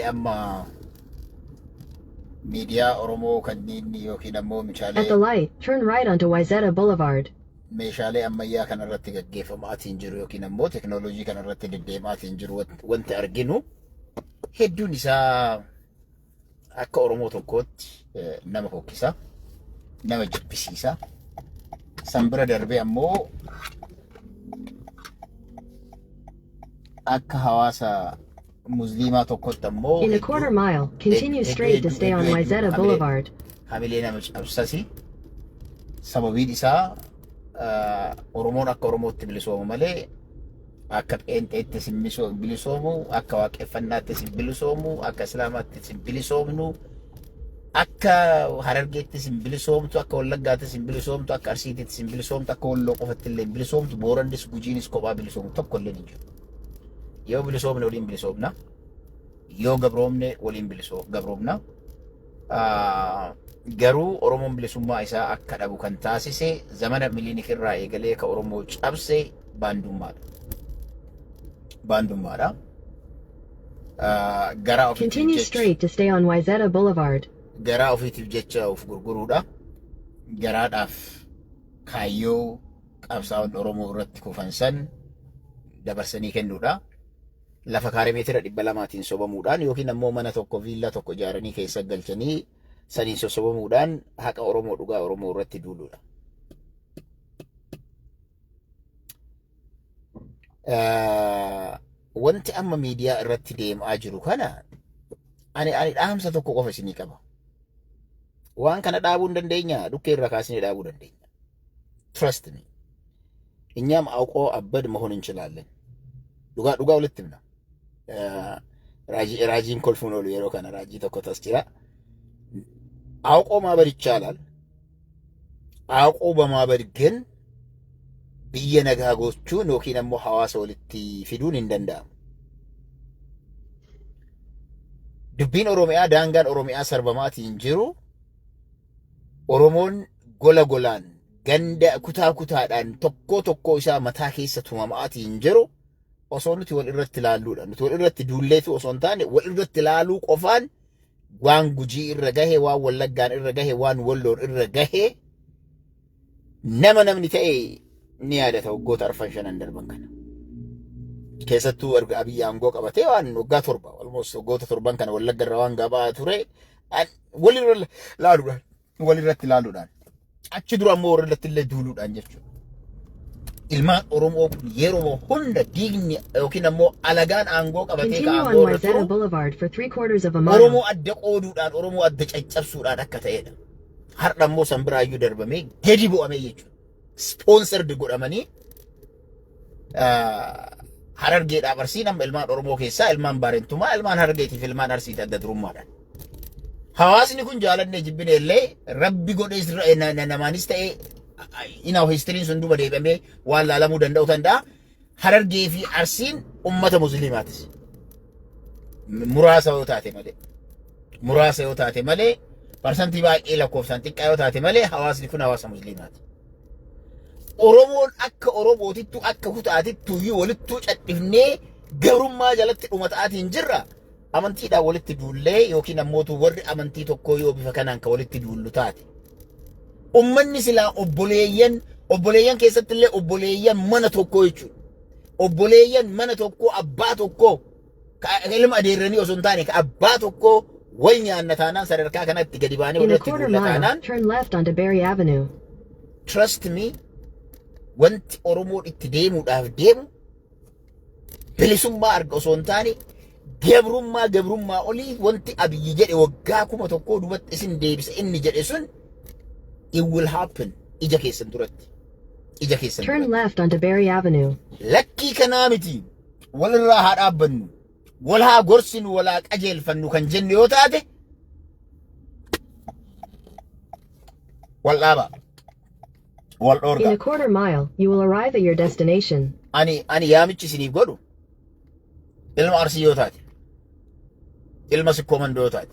meeshaalee amma miidiyaa Oromoo kanneen yookiin ammoo At the light, turn right onto Wayzata Boulevard. meeshaalee ammayyaa kana irratti gaggeeffamaatiin jiru yookiin ammoo teknooloojii kana irratti deddeemaatiin jiru wanti arginu hedduun isaa akka Oromoo tokkootti nama hokkisa, nama jibbisiisa. San bira darbee ammoo akka hawaasa Muslimaa tokkotti ammoo In a quarter mile, continue straight to stay on Wayzata Boulevard. hamilee nama cabsasi. Sababiin isaa Oromoon akka Oromootti bilisoomu malee akka Pheenxeetti sin bilisoomu, akka waaqeffannaatti sin bilisoomu, akka Islaamaatti sin bilisoomnu, akka Harargeetti sin bilisoomtu, akka Wallaggaatti sin bilisoomtu, akka Arsiititti sin bilisoomtu, akka Walloo qofatti illee bilisoomtu, Boorannis Gujiinis kophaa bilisoomu tokko illee hin jiru. Yoo bilisoomne waliin bilisoomna, yoo gabroomne waliin gabroomna. Garuu Oromoon bilisummaa isaa akka dhabu kan taasise zamana Minilik irraa eegalee ka Oromoo cabse baandummaadha. Continue straight to stay on Wayzata Boulevard. Garaa ofiitiif jecha of gurguruudha. Garaadhaaf kaayyoo qabsaa'onni Oromoo irratti kufansan dabarsanii kennuudha. Lafa kaaree meetira 200tiin sobamuudhaan yookiin ammoo mana tokko viillaa tokko ijaaranii keessa galchanii saniin sosobamuudhaan haqa Oromoo dhugaa Oromoo irratti duuluudha. Wanti amma miidiyaa irratti deemaa jiru kana ani dhaamsa tokko qofa isinii qaba. Waan kana dhaabuu hin dandeenya, dhukkee irra kaasnee dhaabuu dandeenya. Trust me. እኛም አውቆ አበድ መሆን እንችላለን። ዱጋ ሁለት ነው ራጂን ኮልፉ ነው የሮ ከነ ራጂ ተኮታስ ጅራ አውቆ ማበድ ይቻላል። አውቆ በማበድ ግን ብየነጋጎቹ ኖኪነሞ ሐዋሳ ወልቲ ፊዱን እንደንዳም ድቢን ኦሮሚያ ዳንጋን ኦሮሚያ ሰርበማት ይንጅሩ ኦሮሞን ጎለጎላን ገንደ ኩታኩታዳን ቶኮ ኢሳ መታ ኬሰ ቱማማት ይንጅሩ ኦሶኑት ወልረት ላሉዳ ኑት ወልረት ዱሌቱ ኦሶንታን ወልረት ላሉ ቆፋን ዋን ጉጂ ይረጋሄ ዋ ወለጋን ይረጋሄ ዋን ወሎን ይረጋሄ ነመነም ኒቴ ኒያደ ተውጎት አርፈንሸን እንደርበንከና ኬሰቱ አብይ አንጎ ቀበቴ ዋን ወጋ ቶርባ ኦልሞስት ጎተ ቶርባን ከነ ወለገራ ዋን ጋባ ቱሬ ወልረት ላሉዳ አቺ ድሮሞ ወርለት ለዱሉዳን ጀቹ ilmaan Oromoo yeroo hunda diigni yookiin ammoo alagaan aangoo qabatee Continue on Wayzata Boulevard for 3/4 of a mile. Oromoo adda qooduudhaan Oromoo adda caccabsuudhaan akka ta'edha. Har'a ammoo sanbiraayyuu darbamee gadi bu'amee jechuudha. Sponsored godhamanii Harargeedhaaf Arsiin amma ilmaan Oromoo keessaa ilmaan Baarentumaa, ilmaan Harargeetiif ilmaan Arsiiti adda durummaadhaan. Hawaasni kun jaalannee jibbine illee Rabbi godhee namaanis ta'ee inaw history sun duba deebamee waan laalamuu danda'u danda'a. Harargee fi Arsiin ummata musliimaatis. Muraasa yoo taate malee parsantii baay'ee lakkoofsaan xiqqaa yoo taate malee hawaasni kun hawaasa musliimaati. Oromoon akka Oromootittu akka kutaatittu walittuu cadhifnee garummaa jalatti dhumataatiin jirra. Amantiidhaan walitti duullee yookiin ammoo warri amantii tokkoo yoo bifa kanaan ka walitti duullu taate. Ummanni silaa obboleeyyan keessatti illee obboleeyyan mana tokko jechuudha. Obboleeyyan mana tokko abbaa tokko ilma adeerranii osoo hin taane ka abbaa tokko wal nyaanna taanaan sadarkaa kanatti gadi baanee walitti duulla taanaan. Turn left onto Berry Avenue. Trust me, wanti Oromoon itti deemuudhaaf deemu bilisummaa arga osoo hin taane gabrummaa olii wanti Abiyyi jedhe waggaa 1000 dubatti isin deebisa inni jedhe sun. It will happen. Ija keessan duratti. Turn left onto Berry Avenue. Lakkii kanaa miti. Walirraa haa dhaabbannu. Wal haa gorsinu walaa qajeelfannu kan jennu yoo taate. Wal dhaaba. Wal dhorga. In a quarter mile, you will arrive at your destination. Ani yaamichi isiniif godhu. Ilma Arsii yoo taate. Ilma Sikkoo Mandoo yoo taate.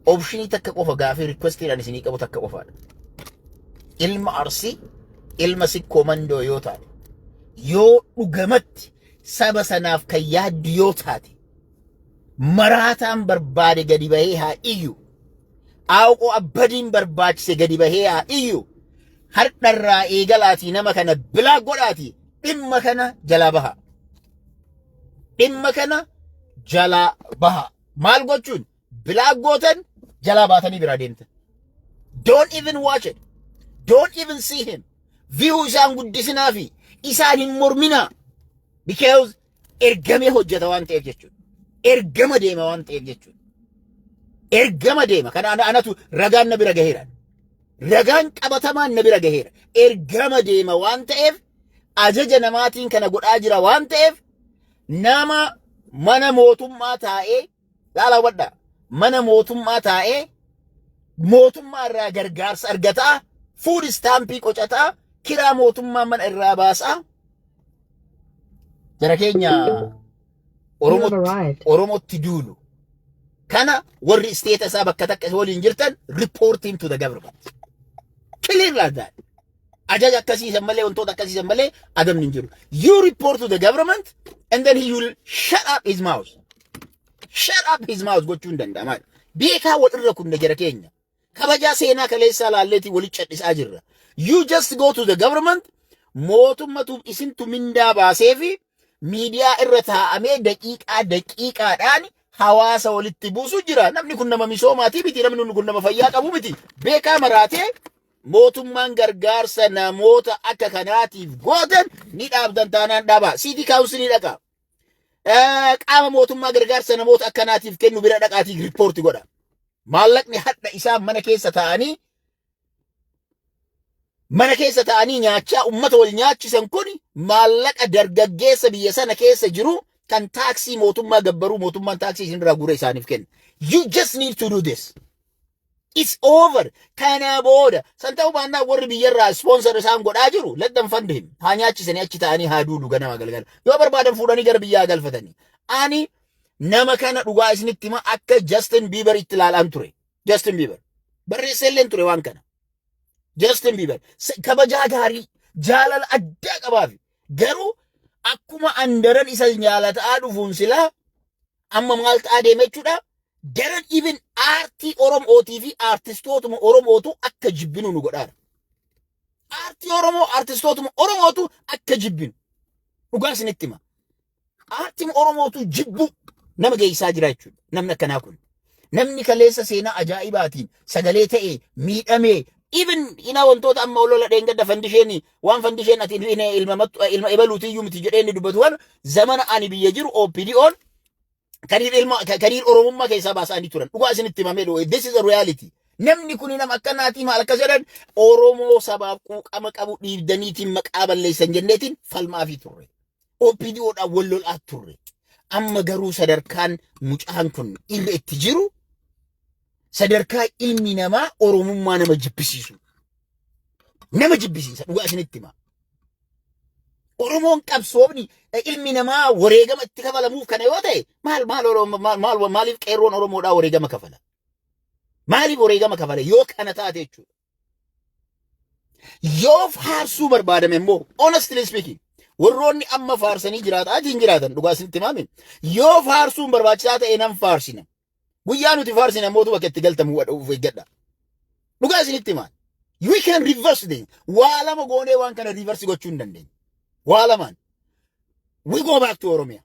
Option takka qofa gaafii requestiidhaan isinii qabu takka qofaadha. Ilma Arsii, ilma Sikkoo Mandoo yoo taate, yoo dhugamatti saba sanaaf kan yaaddu yoo taate, Maraataan barbaade gadi bahee haa iyyu. Aawqoo abbadiin barbaachise gadi bahee haa iyyu. Hardharraa eegalaatii nama kana bilaa godhaatii dhimma kana jalaa baha. Dhimma kana jalaa baha. Maal gochuun bilaa gootan jalaa baatanii biraa deemtan. Don't even watch it. Don't even see him. View isaan guddisinaa fi isaan hin morminaa. Because ergamee hojjeta waan ta'eef jechuudha. Ergama deema waan ta'eef jechuudha. Ergama deema. Kana anatu ragaan na bira gaheera. Ragaan qabatamaan na bira gaheera. Ergama deema waan ta'eef ajaja namaatiin kana godhaa jira waan ta'eef nama mana mootummaa taa'ee laala wadda mana mootummaa taa'ee mootummaa irraa gargaarsa argataa food stampii qocataa kiraa mootummaa mana irraa baasaa jara keenya Oromotti duulu kana warri state isaa bakka takka waliin jirtan reporting to the government clear like that ajaja akkasiisan malee wantoota akkasiisan malee adamni hin jiru. You report to the government and then he will shut up his mouth. Shut up his mouth gochuun danda'ama. Beekaa wal irra kunne jara keenya. Kabajaa seenaa kaleessaa laalleetii walitti cadhisaa jirra. You just go to the government mootummatu isintu mindaa baasee fi miidiyaa irra taa'amee daqiiqaadhaan hawaasa walitti buusu jira. Namni kun nama misoomaati miti, namni kun nama fayyaa qabu miti. Beekaa maraatee mootummaan gargaarsa namoota akka kanaatiif gootan ni dhaabdan taanaan dhaabaa. City Council dhaqa. Qaama mootummaa gargaarsa namoota akkanaatiif kennu bira dhaqaatii riippoorti godha. Maallaqni hadha isaan mana keessa ta'anii nyaachaa ummata wal nyaachisan kun maallaqa dargaggeessa biyya sana keessa jiru kan taaksii mootummaa gabbaruu mootummaan taaksii isinirraa guura isaaniif kenna. You just need to do this. It's over. Kana booda san ta'uu baannaa warri biyyarraa sponsor isaan godhaa jiru let them fund him. Haa nyaachisanii achi ta'anii haa duudu ganama galgala. Yoo barbaadan fuudhanii gara biyyaa galfatanii. Ani nama kana dhugaa isinitti hima akka Justin Bieber itti ilaalaan ture. Justin Bieber barreesseelleen ture waan kana. Justin Bieber kabajaa gaarii jaalala addaa qabaafi garuu akkuma andaran isa jaalataa dhufuun silaa amma maal ta'aa deeme jechuudha. Daran even aartii Oromootii fi aartistootuma Oromootu akka jibbinu nu godhaara. Aartii Oromoo aartistootuma Oromootu akka jibbinu. Dhugaa isinitti hima. Aartiin Oromootu jibbu nama geessaa jira jechuudha. Namni akkanaa kun. Namni kaleessa seenaa ajaa'ibaatiin sagalee ta'ee miidhamee even ina wantoota amma olola dheengadda fandisheen waan fandisheen ati ilma ebaluutiyyuu miti jedhee inni dubbatu waan zamana ani biyya jiru OPDO'n kariir Oromummaa keessaa baasanii turan. Dhugaa isinitti himamee dhoo. This is a reality. Namni kun nama akkanaatii maal akka jedhan Oromoo sabaaf quuqama qabu dhiibdaniitiin maqaa balleessan jenneetiin falmaa fi turre. OPDO'dhaan wal lolaa turre. Amma garuu sadarkaan mucaan kun irra itti jiru sadarkaa ilmi namaa Oromummaa nama jibbisiisu. Nama jibbisiisa dhugaa isinitti hima. Oromoon qabsoofni ilmi namaa wareegama itti kafalamuuf kana yoo ta'e maaliif qeerroon Oromoodhaa wareegama kafala? Maaliif wareegama kafala yoo kana taate jechuudha? Yoo faarsuu barbaadame immoo honestly speaking warroonni amma faarsanii jiraatan dhugaa isinitti himaa. Yoo faarsuun barbaachisaa ta'e nan faarsina. Guyyaa nuti faarsina mootu bakka itti galtamu wadhuuf eeggadha. Dhugaa isinitti himaa. We can reverse things. Waa lama goonee waan kana reverse gochuu hin dandeenye. Walaman, we go back to Oromia.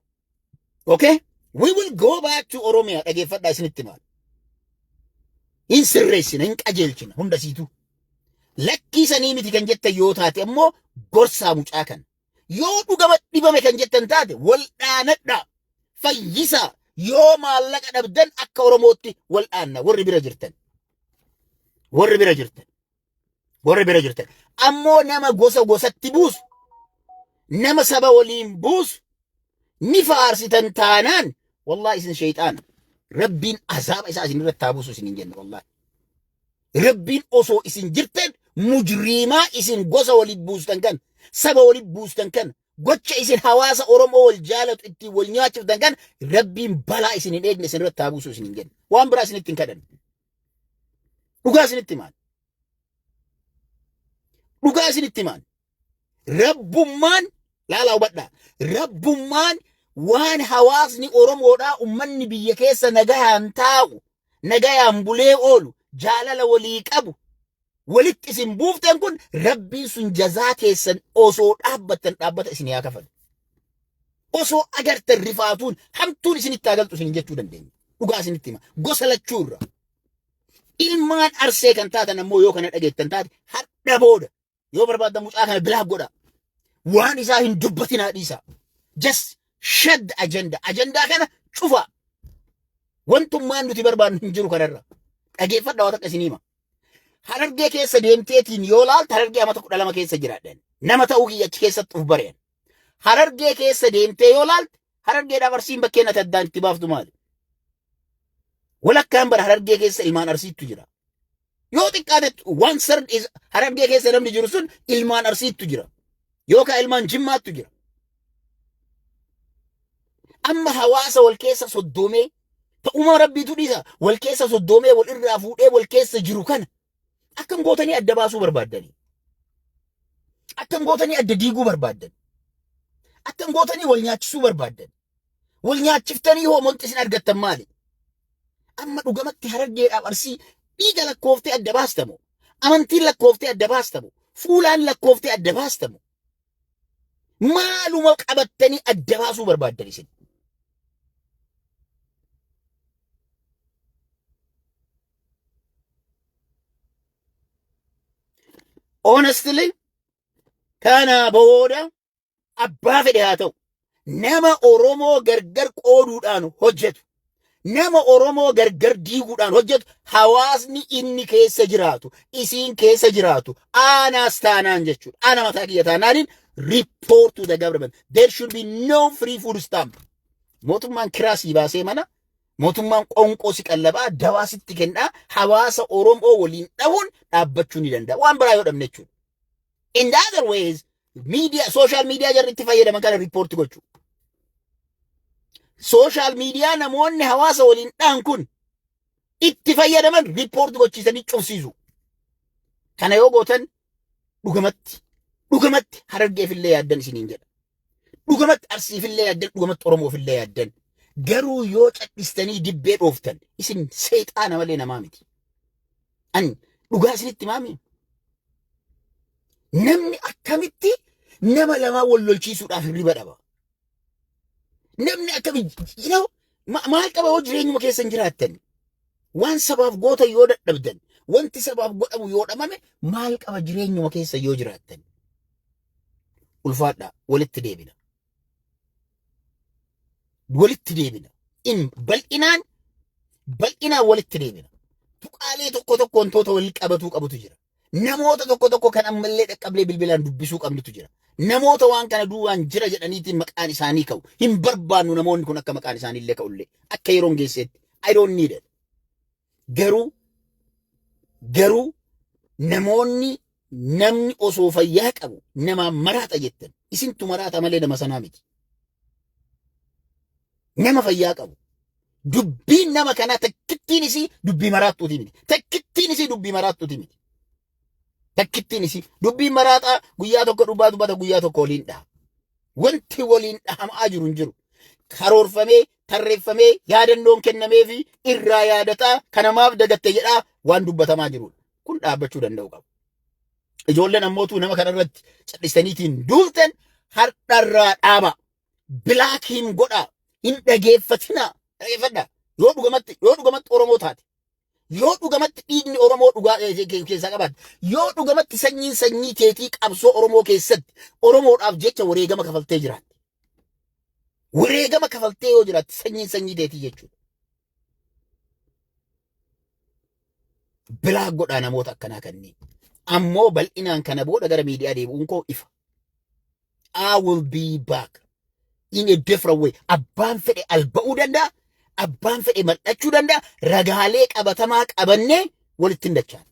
Okay? We will go back to Oromia. Dhaggeeffadhaa isinitti himaa. Hin sirreessina, hin qajeelchina hunda siitu. Lakkiisanii miti kan jettan yoo taate ammoo gorsaa mucaa kan. Yoo dhugama dhibame kan jettan taate wal dhaanadhaa. Fayyisaa yoo maallaqa dhabdan akka Oromootti wal dhaanna warri bira jirtan. Warri bira jirtan. Ammoo nama gosatti buusu. Nama saba waliin buusu ni faarsitan taanaan wallahi isin shayxaana. Rabbiin azaaba isaa isin irratti buusu isin hin jenne wallahi. Rabbiin osoo isin jirtan mujrimaa isin gosa waliin buustan kan saba waliin buustan kan gocha isin hawaasa Oromoo wal jaalatu itti wal nyaachiftan kan Rabbiin balaa isin hin eegne isin irratti buusu isin hin jenne. Waan biraa isinitti hin kadhan. Dhugaa isinitti himaan. Dhugaa isinitti himaan. Rabbummaan laalaa hubadhaa. Rabbummaan waan hawaasni Oromoodhaa ummanni biyya keessa nagayaan taa'u, nagayaan bulee oolu, jaalala walii qabu, walitti isin buuftan kun rabbiin sun jazaa keessan osoo dhaabbata isin yaa kafalu. Osoo agartan rifaatuun hamtuun isinitti agaltu isin jechuu dandeenya. Dhugaa isinitti hima. Gosa lachuurra. Ilmaan arsee kan taatan ammoo yoo kana dhageettan taate hadha booda yoo barbaaddan mucaa kana bilaa godha. Waan isaa hin dubbatinaa dhiisa. Just shut the agenda. Agendaa kana cufa. Wantummaan nuti barbaadnu hin jiru kanarra. Dhageeffadhaa waan akka isin hima. Harargee keessa deemteetiin yoo laaltu Harargee amata 12 keessa jiraadhan. Nama ta'uu kiyya achi keessatti uf bareen. Harargee keessa deemtee yoo laaltu Harargeedhaaf Arsiin bakkeen ati addaan itti baaftu maali? Walakkaan bara Harargee keessa ilmaan Arsiittu jira. Yoo xiqqaatetti one third is Harargee keessa namni jiru sun ilmaan Arsiittu jira. Yookaan ilmaan Jimmaattu jira. Amma hawaasa wal keessa soddoomee ta'uma rabbiitu dhiisa wal keessa soddoomee wal irraa fuudhee wal keessa jiru kana akkam gootanii adda baasuu barbaaddanii? Akkam gootanii adda diiguu barbaaddan? Akkam gootanii wal nyaachisuu barbaaddan? Wal nyaachiftanii hoo monti isin argattan maali? Amma dhugamatti Harargeedhaaf Arsii dhiiga lakkooftee adda baastamu, amantiin lakkooftee adda baastamu, fuulaan lakkooftee adda baastamu. Maaluma qabattanii adda baasuu barbaaddan isin? Honestly, kana booda abbaa fedhe haa ta'u nama Oromoo gargar qooduudhaan hojjetu, nama Oromoo gargar diiguudhaan hojjetu hawaasni inni keessa jiraatu, isiin keessa jiraatu, aanaas taanaan jechuudha. Ana mataa kiyya taanaaniin report to the government. There should be no free food stamp. Mootummaan kiraasii baasee mana, mootummaan qonqoo si qallabaa, dawaa sitti kennaa, hawaasa Oromoo waliin dhahuun dhaabbachuu ni danda'a. Waan biraa yoo dhabne jechuudha. In the other ways, media, social media jarri itti fayyadaman kana report gochuu. Social media namoonni hawaasa waliin dhahan kun itti fayyadaman report gochiisanii cufsiisu. Kana yoo gootan dhugamatti Harargeefillee yaaddan isiniin jedha. Dhugamatti Arsiifillee yaaddan, dhugamatti Oromoofillee yaaddan. Garuu yoo cadhistanii dibbee dhooftan isin seexaana malee namaa miti. Ani dhugaa isinitti maami? Namni akkamitti nama lamaa wal lolchiisuudhaaf hirriba dhaba? Namni akkamitti maal qaba yoo jireenyuma keessa hin jiraattan? Waan sabaaf goota yoo dadhabdan, wanti sabaaf godhamu yoo dhamame maal qaba jireenyuma keessa yoo jiraattan? Ulfaadhaa walitti deebina. Walitti deebina. Bal'inaan walitti deebina. Tuqaalee tokko tokko wantoota wal qabatuu qabutu jira. Namoota tokko tokko kan ammallee dhaqqablee bilbilaan dubbisuu qabnutu jira. Namoota waan kana duwwaan jira jedhaniitiin maqaan isaanii ka'u. Hin barbaannu namoonni kun akka maqaan isaaniillee ka'ullee. Akka yeroon geesseetti. I don't need it. Garuu namni osoo fayyaa qabu nama maraata jettan. Isintu maraata malee nama sanaa miti. Nama fayyaa qabu. Dubbiin nama kanaa takkittiin isii dubbii maraattuuti miti. Takkittiin isii dubbii maraattuuti miti. Takkittiin isii dubbii maraataa guyyaa tokko dubbata guyyaa tokko waliin dhaha. Wanti waliin dhahamaa jiru hin jiru. Karoorfamee, tarreeffamee, yaadannoon kennamee fi irraa yaadataa kanamaaf dagatte jedhaa waan dubbatamaa jirudha. Kun dhaabbachuu danda'u qabu. Ijoolleen ammootuu nama kanarratti callisaniitiin duultan hardharraa dhaaba. Bilaakiin godhaa. Hin dhageeffatinaa. Dhageeffadhaa. Yoo dhugamatti Oromoo taate. Yoo dhugamatti dhiigni Oromoo dhugaa keessaa qabaatte. Yoo dhugamatti sanyii teetii qabsoo Oromoo keessatti Oromoodhaaf jecha wareegama kafaltee jiraatte. Wareegama kafaltee yoo jiraatte sanyii teetii jechuudha. Bilaa godhaa namoota akkanaa kanneen. Ammoo bal'inaan kana booda gara miidiyaa deebi'uun koo ifa. I will be back in a different way. Abbaan fedhe alba'uu danda'a. Abbaan fedhe mal'achuu danda'a. Ragaalee qabatamaa qabannee walitti hin dachaan.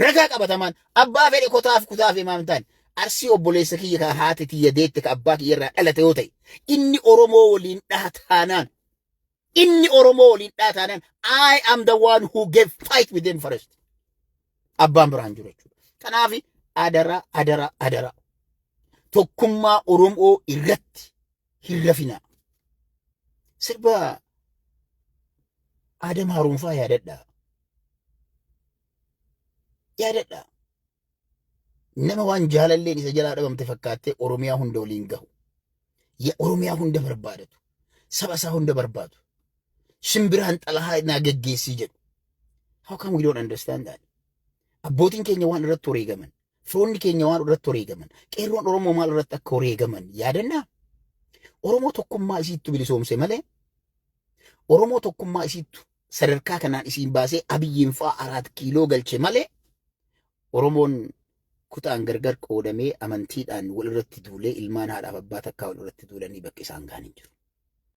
Ragaa qabatamaan abbaa fedhe kutaaf imaamtaan Arsii obboleessa kiyya ka haati tiyya deette ka abbaa kiyya irraa dhalate yoo ta'e inni Oromoo waliin dhaha taanaan I am the one who gave fight with them first. Abbaan biraan jiru jechuudha. Kanaaf adara tokkummaa Oromoo irratti hin rafinaa. sirba Adam Haruunfaa yaadadha. Yaadadha. Nama waan jaalalleen isa jalaa dhabamte fakkaattee Oromiyaa hunda waliin gahu. Oromiyaa hunda barbaadatu. Saba isaa hunda barbaadu. Shimbiraan xalahaa naa geggeessii jedhu. How come we don't understand that? Abbootiin keenya waan irratti wareegaman. Firoonni keenya waan irratti wareegaman. Qeerroon Oromoo maal irratti akka wareegaman yaadannaa? Oromoo tokkummaa isiittu bilisoomse malee Oromoo tokkummaa isiittu sadarkaa kanaan isiin baasee Abiyyiin fa'aa 4 kiiloo galche malee Oromoon kutaan gargar qoodamee amantiidhaan wal irratti duulee ilmaan haadhaaf abbaa takkaa wal irratti duulanii bakka isaan gahan hin jiru.